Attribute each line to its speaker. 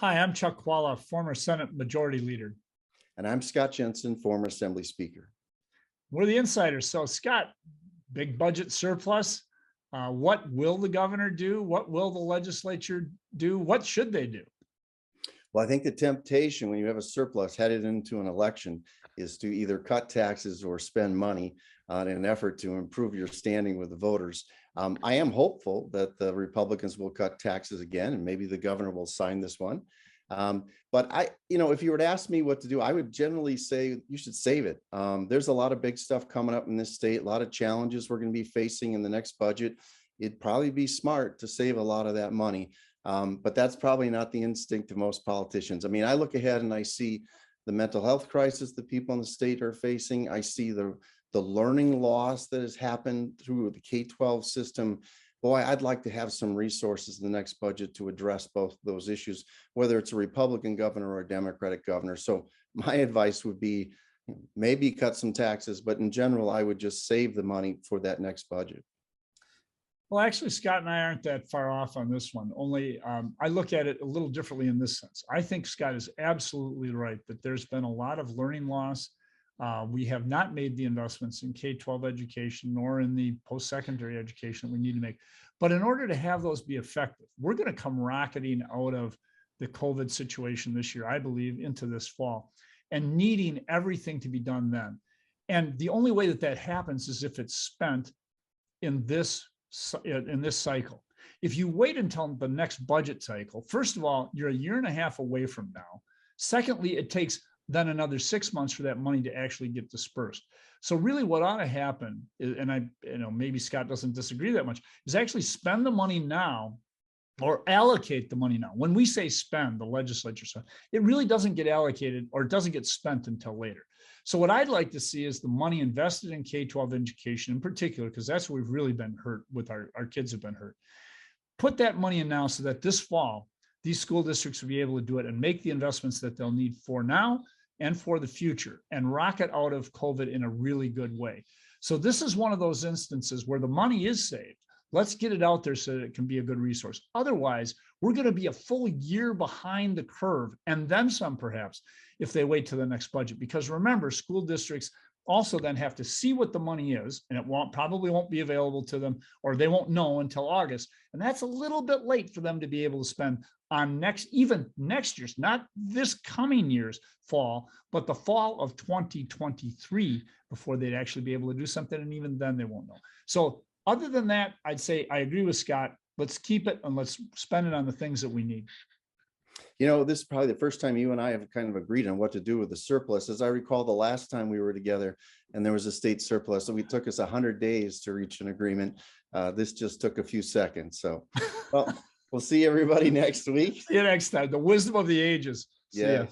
Speaker 1: Hi, I'm Chuck Chvala, former Senate Majority Leader.
Speaker 2: And I'm Scott Jensen, former Assembly Speaker.
Speaker 1: We're the insiders. So, Scott, big budget surplus. What will the governor do? What will the legislature do? What should they do?
Speaker 2: Well, I think the temptation when you have a surplus headed into an election is to either cut taxes or spend money in an effort to improve your standing with the voters. I am hopeful that the Republicans will cut taxes again, and maybe the governor will sign this one. But if you were to ask me what to do, I would generally say you should save it. There's a lot of big stuff coming up in this state, a lot of challenges we're going to be facing in the next budget. It'd probably be smart to save a lot of that money. But that's probably not the instinct of most politicians. I mean, I look ahead and I see the mental health crisis that people in the state are facing. I see the learning loss that has happened through the K-12 system. Boy, I'd like to have some resources in the next budget to address both those issues, whether it's a Republican governor or a Democratic governor. So my advice would be maybe cut some taxes, but in general, I would just save the money for that next budget.
Speaker 1: Well, actually, Scott and I aren't that far off on this one. Only I look at it a little differently in this sense. I think Scott is absolutely right that there's been a lot of learning loss. We have not made the investments in K-12 education nor in the post-secondary education we need to make. But in order to have those be effective, we're going to come rocketing out of the COVID situation this year, I believe, into this fall, and needing everything to be done then. And the only way that that happens is if it's spent in this cycle. If you wait until the next budget cycle, first of all, you're a year and a half away from now. Secondly, it takes then another 6 months for that money to actually get dispersed. So really what ought to happen is, and maybe Scott doesn't disagree that much, is actually spend the money now or allocate the money now. When we say spend, the legislature said, it really doesn't get allocated or it doesn't get spent until later. So what I'd like to see is the money invested in K-12 education in particular, because that's where we've really been hurt with our kids have been hurt. Put that money in now so that this fall, these school districts will be able to do it and make the investments that they'll need for now and for the future and rocket out of COVID in a really good way. So this is one of those instances where the money is saved. Let's get it out there so that it can be a good resource. Otherwise, we're going to be a full year behind the curve and then some, perhaps, if they wait till the next budget. Because remember, school districts also then have to see what the money is, and it probably won't be available to them, or they won't know until August. And that's a little bit late for them to be able to spend on even next year's, not this coming year's fall, but the fall of 2023 before they'd actually be able to do something. And even then they won't know. So other than that, I'd say I agree with Scott. Let's keep it and let's spend it on the things that we need.
Speaker 2: This is probably the first time you and I have kind of agreed on what to do with the surplus. As I recall, the last time we were together and there was a state surplus, so it took us 100 days to reach an agreement. This just took a few seconds. So, well, we'll see everybody next week.
Speaker 1: See you next time. The wisdom of the ages.
Speaker 2: Yeah.